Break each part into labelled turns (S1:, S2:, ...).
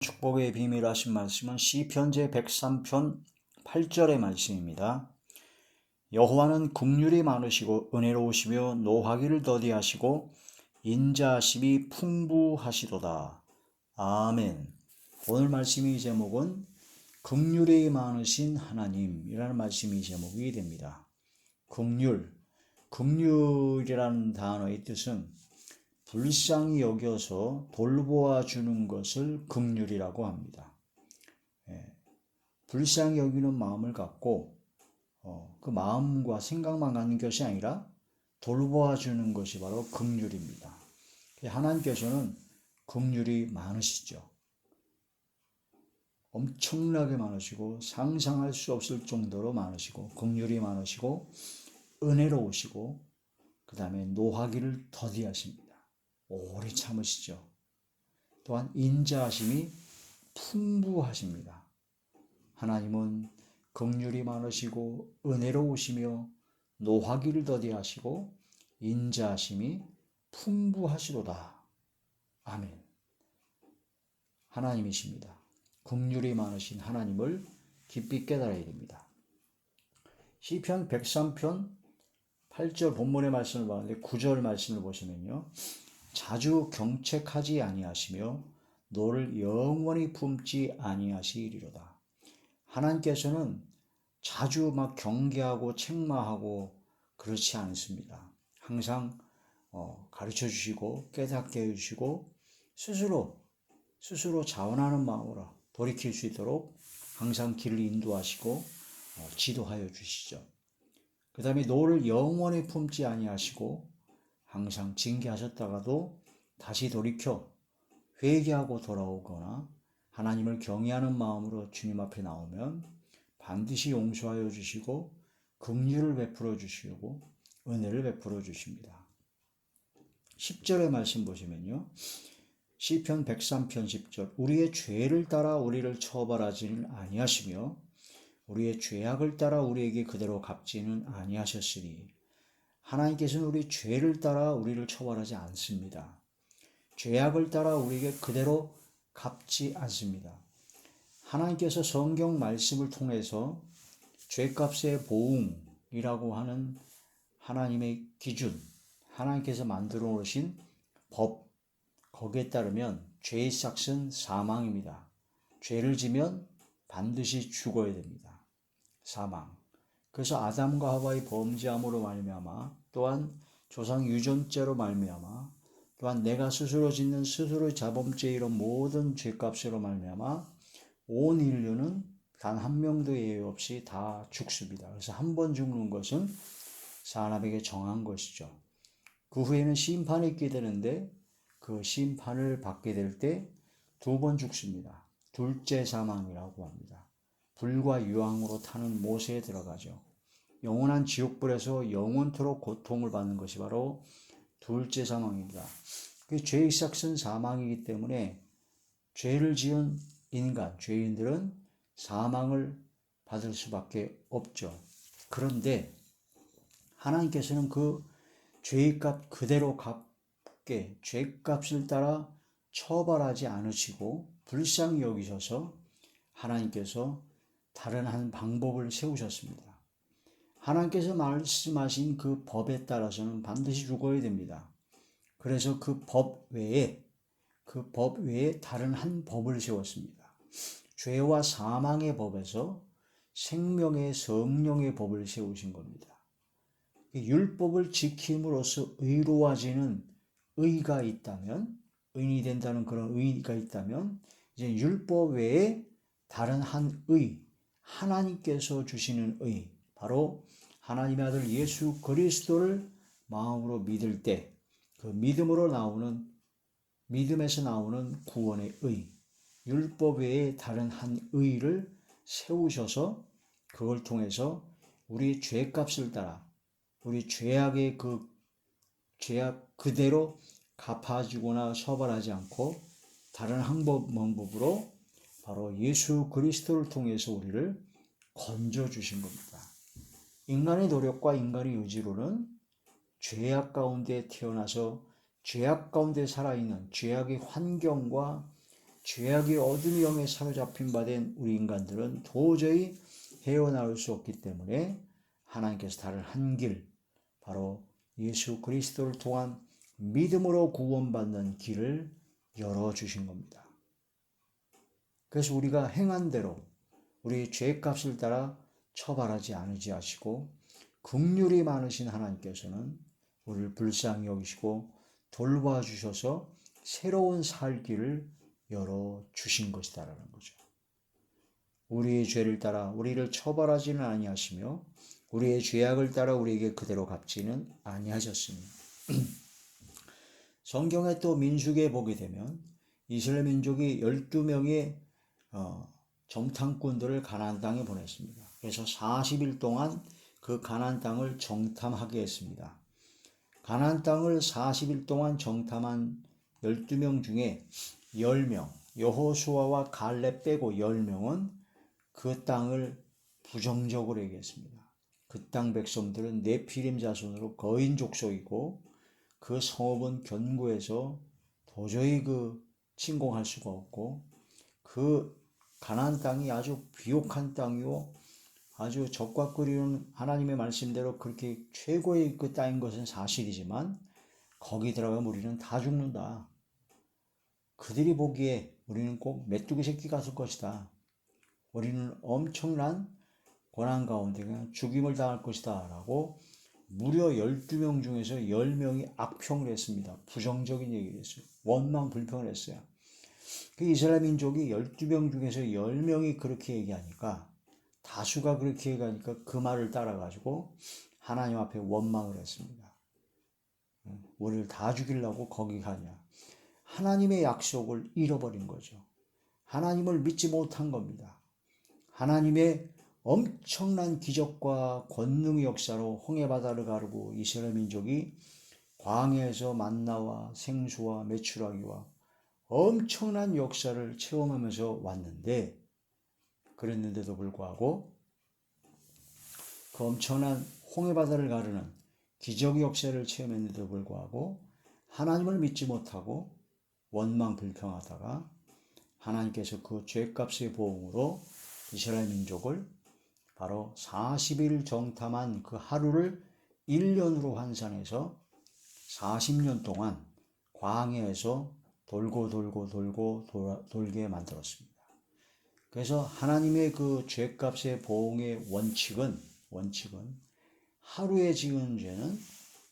S1: 축복의 비밀 하신 말씀은 시편 제 103편 8절의 말씀입니다. 여호와는 긍휼이 많으시고 은혜로우시며 노하기를 더디하시고 인자하심이 풍부하시도다. 아멘. 오늘 말씀의 제목은 긍휼이 많으신 하나님이라는 말씀이 제목이 됩니다. 긍휼이라는 단어의 뜻은 불쌍히 여겨서 돌보아 주는 것을 긍휼이라고 합니다. 불쌍히 여기는 마음을 갖고 그 마음과 생각만 갖는 것이 아니라 돌보아 주는 것이 바로 긍휼입니다. 하나님께서는 긍휼이 많으시죠. 엄청나게 많으시고 상상할 수 없을 정도로 많으시고 긍휼이 많으시고 은혜로우시고 그 다음에 노하기를 더디하십니다. 오래 참으시죠. 또한 인자하심이 풍부하십니다. 하나님은 긍휼이 많으시고 은혜로우시며 노하기를 더디하시고 인자하심이 풍부하시도다. 아멘. 하나님이십니다. 긍휼이 많으신 하나님을 깊이 깨달아야 됩니다. 시편 103편 8절 본문의 말씀을 봤는데 9절 말씀을 보시면요. 자주 경책하지 아니하시며 너를 영원히 품지 아니하시리로다. 하나님께서는 자주 막 경계하고 책망하고 그렇지 않습니다. 항상 가르쳐 주시고 깨닫게 해주시고 스스로 자원하는 마음으로 돌이킬 수 있도록 항상 길을 인도하시고 지도하여 주시죠. 그 다음에 너를 영원히 품지 아니하시고 항상 징계하셨다가도 다시 돌이켜 회개하고 돌아오거나 하나님을 경외하는 마음으로 주님 앞에 나오면 반드시 용서하여 주시고 긍휼을 베풀어 주시고 은혜를 베풀어 주십니다. 10절의 말씀 보시면요. 시편 103편 10절 우리의 죄를 따라 우리를 처벌하지는 아니하시며 우리의 죄악을 따라 우리에게 그대로 갚지는 아니하셨으니 하나님께서는 우리 죄를 따라 우리를 처벌하지 않습니다. 죄악을 따라 우리에게 그대로 갚지 않습니다. 하나님께서 성경 말씀을 통해서 죄값의 보응이라고 하는 하나님의 기준, 하나님께서 만들어 놓으신 법, 거기에 따르면 죄의 삭은 사망입니다. 죄를 지면 반드시 죽어야 됩니다. 사망. 그래서 아담과 하와의 범죄함으로 말미암아 또한 조상 유전죄로 말미암아 또한 내가 스스로 짓는 스스로의 자범죄 이런 모든 죄값으로 말미암아 온 인류는 단 한 명도 예외 없이 다 죽습니다. 그래서 한 번 죽는 것은 사람에게 정한 것이죠. 그 후에는 심판이 있게 되는데 그 심판을 받게 될 때 두 번 죽습니다. 둘째 사망이라고 합니다. 불과 유황으로 타는 못에 들어가죠. 영원한 지옥불에서 영원토록 고통을 받는 것이 바로 둘째 사망입니다. 죄의 삭은 사망이기 때문에 죄를 지은 인간, 죄인들은 사망을 받을 수밖에 없죠. 그런데 하나님께서는 그 죄의 값 그대로 갚게 죄값을 따라 처벌하지 않으시고 불쌍히 여기셔서 하나님께서 다른 한 방법을 세우셨습니다. 하나님께서 말씀하신 그 법에 따라서는 반드시 죽어야 됩니다. 그래서 그 법 외에 다른 한 법을 세웠습니다. 죄와 사망의 법에서 생명의 성령의 법을 세우신 겁니다. 율법을 지킴으로써 의로워지는 의가 있다면, 의인이 된다는 그런 의가 있다면, 이제 율법 외에 다른 한 의, 하나님께서 주시는 의, 바로 하나님의 아들 예수 그리스도를 마음으로 믿을 때 그 믿음에서 나오는 구원의 의, 율법 외에 다른 한 의를 세우셔서 그걸 통해서 우리 죄값을 따라 우리 죄악의 그 죄악 그대로 갚아주거나 처벌하지 않고 다른 방법으로 바로 예수 그리스도를 통해서 우리를 건져주신 겁니다. 인간의 노력과 인간의 의지로는 죄악 가운데 태어나서 죄악 가운데 살아있는 죄악의 환경과 죄악의 어둠 영에 사로잡힌 바 된 우리 인간들은 도저히 헤어나올 수 없기 때문에 하나님께서 다른 한 길, 바로 예수 그리스도를 통한 믿음으로 구원받는 길을 열어주신 겁니다. 그래서 우리가 행한 대로 우리의 죄값을 따라 처벌하지 않으지 하시고 긍휼이 많으신 하나님께서는 우리를 불쌍히 여기시고 돌봐주셔서 새로운 살 길을 열어주신 것이다라는 거죠. 우리의 죄를 따라 우리를 처벌하지는 아니하시며 우리의 죄악을 따라 우리에게 그대로 갚지는 아니하셨습니다. 성경에 또 민수기에 보게 되면 이스라엘 민족이 12명의 정탐꾼들을 가나안 땅에 보냈습니다. 그래서 40일 동안 그 가나안 땅을 정탐하게 했습니다. 가나안 땅을 40일 동안 정탐한 12명 중에 10명, 여호수아와 갈렙 빼고 10명은 그 땅을 부정적으로 얘기했습니다. 그 땅 백성들은 네피림 자손으로 거인 족속이고 그 성읍은 견고해서 도저히 침공할 수가 없고 그 가나안 땅이 아주 비옥한 땅이요 아주 적과 끓이는 하나님의 말씀대로 그렇게 최고의 그 땅인 것은 사실이지만 거기 들어가면 우리는 다 죽는다. 그들이 보기에 우리는 꼭 메뚜기 새끼 같을 것이다. 우리는 엄청난 고난 가운데 그냥 죽임을 당할 것이다 라고 무려 12명 중에서 10명이 악평을 했습니다. 부정적인 얘기를 했어요. 원망 불평을 했어요. 그 이스라엘 민족이 12명 중에서 10명이 그렇게 얘기하니까 다수가 그렇게 얘기하니까 그 말을 따라가지고 하나님 앞에 원망을 했습니다. 우리를 다 죽이려고 거기 가냐. 하나님의 약속을 잃어버린 거죠. 하나님을 믿지 못한 겁니다. 하나님의 엄청난 기적과 권능의 역사로 홍해바다를 가르고 이스라엘 민족이 광야에서 만나와 생수와 메추라기와 엄청난 역사를 체험하면서 왔는데 그랬는데도 불구하고 그 엄청난 홍해바다를 가르는 기적의 역사를 체험했는데도 불구하고 하나님을 믿지 못하고 원망 불평하다가 하나님께서 그 죄값의 보응으로 이스라엘 민족을 바로 40일 정탐한 그 하루를 1년으로 환산해서 40년 동안 광야에서 돌게 만들었습니다. 그래서 하나님의 그 죄값의 보응의 원칙은 하루에 지은 죄는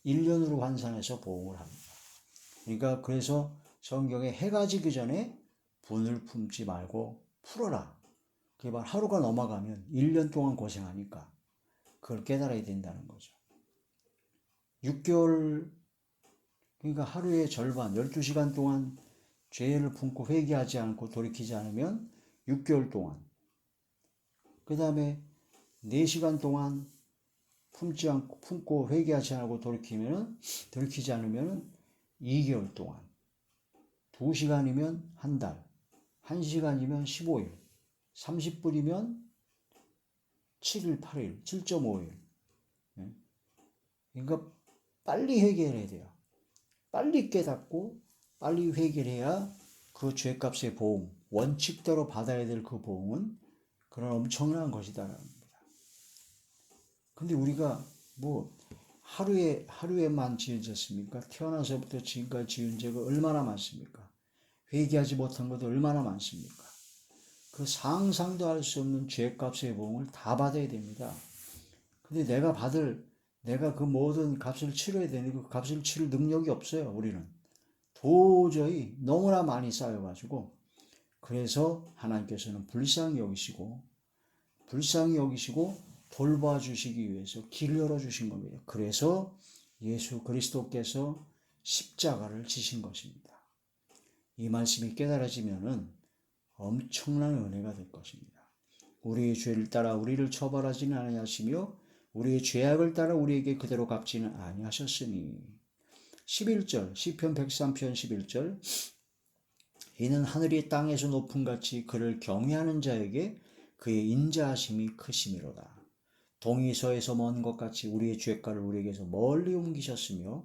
S1: 1년으로 환산해서 보응을 합니다. 그러니까 그래서 성경에 해가 지기 전에 분을 품지 말고 풀어라. 그게 바로 하루가 넘어가면 1년 동안 고생하니까 그걸 깨달아야 된다는 거죠. 6개월, 그러니까 하루의 절반, 12시간 동안 죄를 품고 회개하지 않고 돌이키지 않으면 6개월 동안, 그 다음에 4시간 동안 품고 회개하지 않고 돌이키지 않으면 2개월 동안, 2시간이면 한 달, 1시간이면 15일, 30분이면 7일, 8일, 7.5일. 그러니까 빨리 회개를 해야 돼요. 빨리 깨닫고 빨리 회개를 해야 그 죄값의 보응, 원칙대로 받아야 될 그 보응은 그런 엄청난 것이다라는 겁니다. 근데 우리가 하루에만 지어졌습니까? 태어나서부터 지금까지 지은 죄가 얼마나 많습니까? 회개하지 못한 것도 얼마나 많습니까? 그 상상도 할 수 없는 죄값의 보응을 다 받아야 됩니다. 근데 내가 그 모든 값을 치러야 되는데 그 값을 치를 능력이 없어요, 우리는. 도저히 너무나 많이 쌓여가지고. 그래서 하나님께서는 불쌍히 여기시고 돌봐주시기 위해서 길을 열어주신 겁니다. 그래서 예수 그리스도께서 십자가를 지신 것입니다. 이 말씀이 깨달아지면은 엄청난 은혜가 될 것입니다. 우리의 죄를 따라 우리를 처벌하지는 아니하시며 우리의 죄악을 따라 우리에게 그대로 갚지는 아니하셨으니. 11절 시편 103편 11절 이는 하늘이 땅에서 높음같이 그를 경외하는 자에게 그의 인자하심이 크심이로다. 동이 서에서 먼 것 같이 우리의 죄가를 우리에게서 멀리 옮기셨으며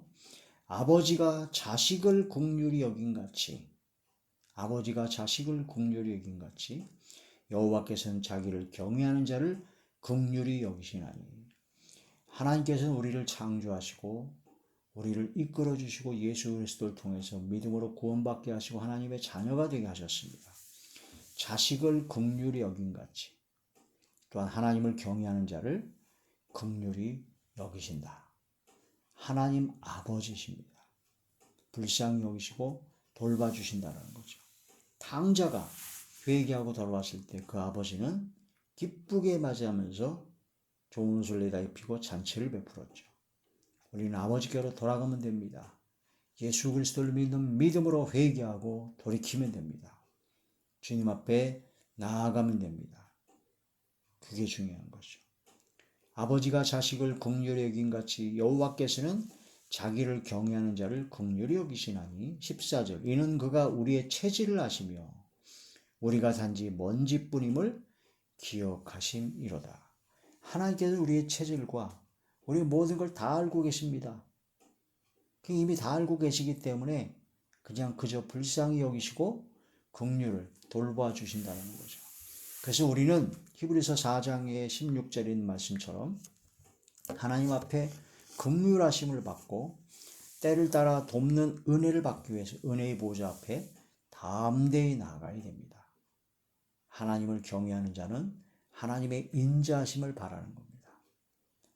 S1: 아버지가 자식을 긍휼히 여긴 같이 아버지가 자식을 긍휼히 여긴 같이 여호와께서는 자기를 경외하는 자를 긍휼히 여기시나니. 하나님께서는 우리를 창조하시고 우리를 이끌어 주시고 예수 그리스도를 통해서 믿음으로 구원받게 하시고 하나님의 자녀가 되게 하셨습니다. 자식을 긍휼히 여긴 같이 또한 하나님을 경외하는 자를 긍휼히 여기신다. 하나님 아버지십니다. 불쌍히 여기시고 돌봐주신다는 거죠. 탕자가 회개하고 돌아왔을 때 그 아버지는 기쁘게 맞이하면서 좋은 옷을 내다 입히고 잔치를 베풀었죠. 우리는 아버지께로 돌아가면 됩니다. 예수 그리스도를 믿는 믿음으로 회개하고 돌이키면 됩니다. 주님 앞에 나아가면 됩니다. 그게 중요한 거죠. 아버지가 자식을 긍휼히 여긴 같이 여호와께서는 자기를 경외하는 자를 긍휼히 여기시나니. 14절 이는 그가 우리의 체질을 아시며 우리가 단지 먼지뿐임을 기억하심이로다. 하나님께서 우리의 체질과 우리의 모든 걸 다 알고 계십니다. 이미 다 알고 계시기 때문에 그냥 그저 불쌍히 여기시고 긍휼을 돌봐 주신다는 거죠. 그래서 우리는 히브리서 4장의 16절인 말씀처럼 하나님 앞에 긍휼하심을 받고 때를 따라 돕는 은혜를 받기 위해서 은혜의 보좌 앞에 담대히 나아가야 됩니다. 하나님을 경외하는 자는 하나님의 인자하심을 바라는 겁니다.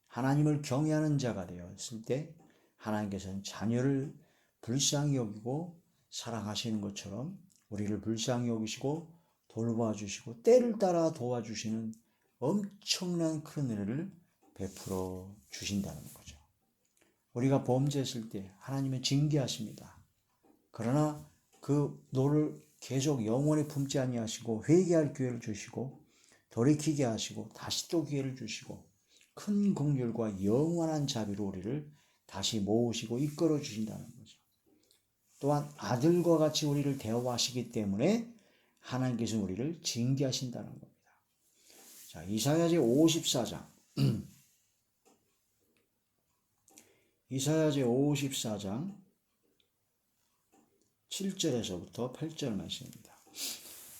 S1: 하나님을 경외하는 자가 되었을 때 하나님께서는 자녀를 불쌍히 여기고 사랑하시는 것처럼 우리를 불쌍히 여기시고 돌봐주시고 때를 따라 도와주시는 엄청난 큰 은혜를 베풀어 주신다는 거죠. 우리가 범죄했을 때 하나님은 징계하십니다. 그러나 그 노를 계속 영원히 품지 아니하시고 회개할 기회를 주시고 돌이키게 하시고 다시 또 기회를 주시고 큰 긍휼과 영원한 자비로 우리를 다시 모으시고 이끌어 주신다는 거죠. 또한 아들과 같이 우리를 대우하시기 때문에 하나님께서 우리를 징계하신다는 겁니다. 자, 이사야제 54장 이사야제 54장 7절에서부터 8절 말씀입니다.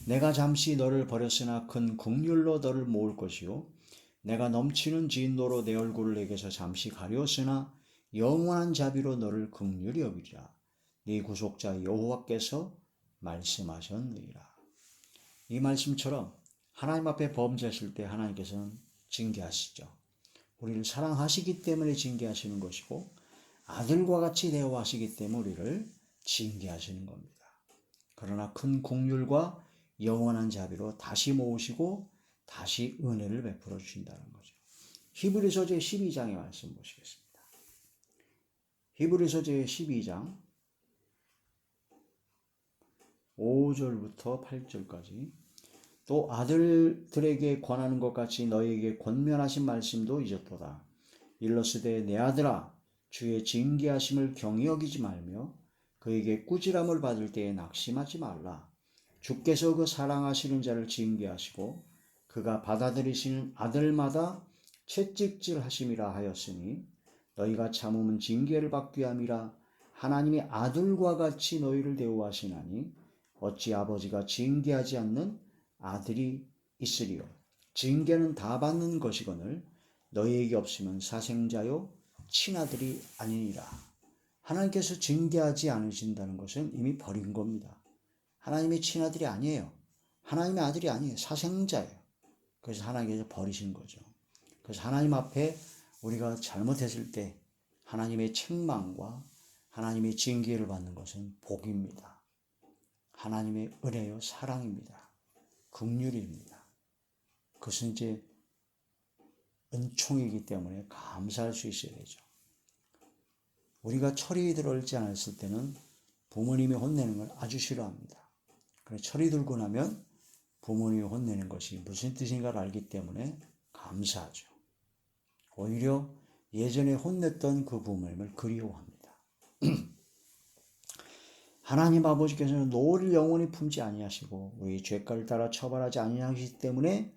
S1: 내가 잠시 너를 버렸으나 큰 긍휼로 너를 모을 것이요 내가 넘치는 진노로 내 얼굴을 내게서 잠시 가렸으나 영원한 자비로 너를 긍휼히 여기리라. 네 구속자 여호와께서 말씀하셨느니라. 이 말씀처럼 하나님 앞에 범죄했을 때 하나님께서는 징계하시죠. 우리를 사랑하시기 때문에 징계하시는 것이고 아들과 같이 대우하시기 때문에 우리를 징계하시는 겁니다. 그러나 큰 긍휼과 영원한 자비로 다시 모으시고 다시 은혜를 베풀어 주신다는 거죠. 히브리서 제 12장의 말씀 보시겠습니다. 히브리서 제 12장 5절부터 8절까지 또 아들들에게 권하는 것 같이 너희에게 권면하신 말씀도 잊었도다. 일러스되 내 아들아 주의 징계하심을 경히 여기지 말며 그에게 꾸지람을 받을 때에 낙심하지 말라. 주께서 그 사랑하시는 자를 징계하시고 그가 받아들이시는 아들마다 채찍질 하심이라 하였으니 너희가 참으면 징계를 받게 함이라. 하나님이 아들과 같이 너희를 대우하시나니 어찌 아버지가 징계하지 않는 아들이 있으리요. 징계는 다 받는 것이거늘 너희에게 없으면 사생자요 친아들이 아니니라. 하나님께서 징계하지 않으신다는 것은 이미 버린 겁니다. 하나님의 친아들이 아니에요. 하나님의 아들이 아니에요. 사생자예요. 그래서 하나님께서 버리신 거죠. 그래서 하나님 앞에 우리가 잘못했을 때 하나님의 책망과 하나님의 징계를 받는 것은 복입니다. 하나님의 은혜요 사랑입니다. 긍휼입니다. 그것은 이제 은총이기 때문에 감사할 수 있어야 되죠. 우리가 철이 들어올지 않았을 때는 부모님이 혼내는 걸 아주 싫어합니다. 그래서 철이 들고 나면 부모님이 혼내는 것이 무슨 뜻인가를 알기 때문에 감사하죠. 오히려 예전에 혼냈던 그 부모님을 그리워합니다. 하나님 아버지께서는 노를 영원히 품지 아니하시고 우리 죄가를 따라 처벌하지 아니하시기 때문에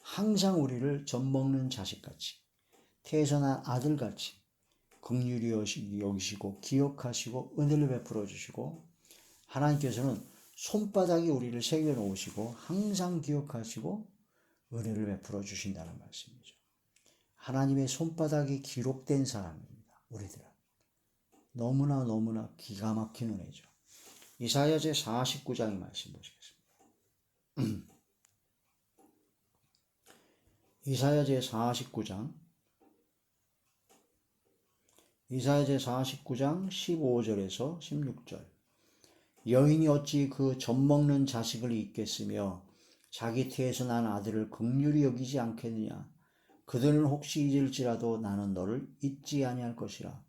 S1: 항상 우리를 젖먹는 자식같이 태어난 아들같이 긍휼히 여기시고 기억하시고 은혜를 베풀어 주시고 하나님께서는 손바닥에 우리를 새겨 놓으시고 항상 기억하시고 은혜를 베풀어 주신다는 말씀이죠. 하나님의 손바닥이 기록된 사람입니다. 우리들은. 너무나 기가 막힌 은혜죠. 이사야 제 49장의 말씀 보시겠습니다. 이사야 제 49장 15절에서 16절. 여인이 어찌 그 젖먹는 자식을 잊겠으며 자기 태에서 난 아들을 긍휼히 여기지 않겠느냐. 그들은 혹시 잊을지라도 나는 너를 잊지 아니할 것이라.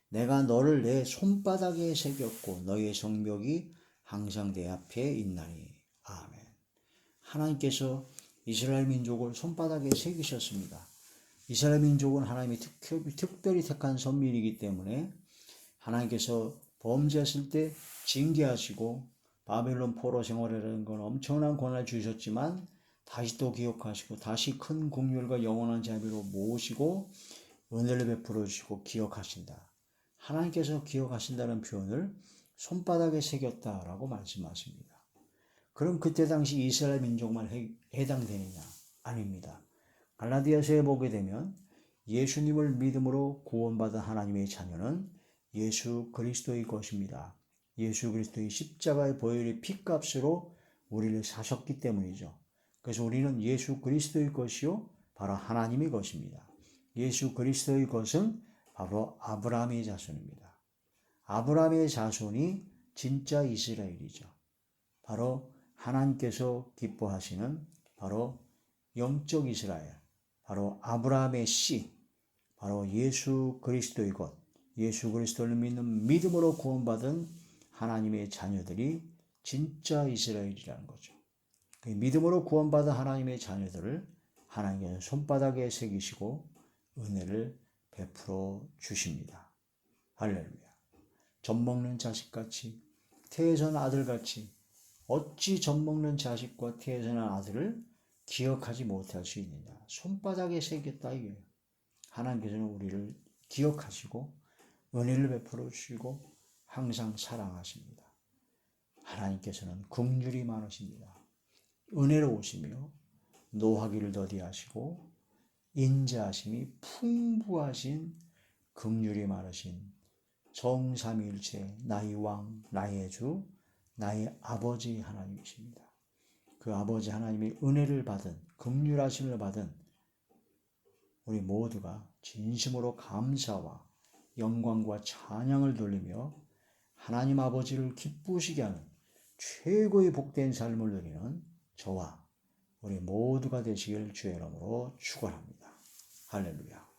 S1: 내가 너를 내 손바닥에 새겼고 너의 성벽이 항상 내 앞에 있나니. 아멘. 하나님께서 이스라엘 민족을 손바닥에 새기셨습니다. 이스라엘 민족은 하나님이 특별히 택한 선민이기 때문에 하나님께서 범죄했을 때 징계하시고 바벨론 포로 생활이라는 건 엄청난 권한을 주셨지만 다시 또 기억하시고 다시 큰 긍휼과 영원한 자비로 모으시고 은혜를 베풀어 주시고 기억하신다. 하나님께서 기억하신다는 표현을 손바닥에 새겼다라고 말씀하십니다. 그럼 그때 당시 이스라엘 민족만 해당되느냐? 아닙니다. 갈라디아서에 보게 되면 예수님을 믿음으로 구원받은 하나님의 자녀는 예수 그리스도의 것입니다. 예수 그리스도의 십자가의 보혈의 피값으로 우리를 사셨기 때문이죠. 그래서 우리는 예수 그리스도의 것이요 바로 하나님의 것입니다. 예수 그리스도의 것은 바로 아브라함의 자손입니다. 아브라함의 자손이 진짜 이스라엘이죠. 바로 하나님께서 기뻐하시는 바로 영적 이스라엘, 바로 아브라함의 씨, 바로 예수 그리스도의 것, 예수 그리스도를 믿는 믿음으로 구원받은 하나님의 자녀들이 진짜 이스라엘이라는 거죠. 그 믿음으로 구원받은 하나님의 자녀들을 하나님께서 손바닥에 새기시고 은혜를 베풀어 주십니다. 할렐루야. 젖먹는 자식같이 태에서 난 아들같이 어찌 젖먹는 자식과 태에서 난 아들을 기억하지 못할 수 있느냐. 손바닥에 새겼다 이거예요. 하나님께서는 우리를 기억하시고 은혜를 베풀어 주시고 항상 사랑하십니다. 하나님께서는 긍휼이 많으십니다. 은혜로우시며 노하기를 더디하시고 인자하심이 풍부하신 긍휼이 많으신 정삼위일체 나의 왕 나의 주 나의 아버지 하나님이십니다. 그 아버지 하나님의 은혜를 받은 긍휼하심을 받은 우리 모두가 진심으로 감사와 영광과 찬양을 돌리며 하나님 아버지를 기쁘시게 하는 최고의 복된 삶을 누리는 저와 우리 모두가 되시길 주의 이름으로 축원합니다. 할렐루야.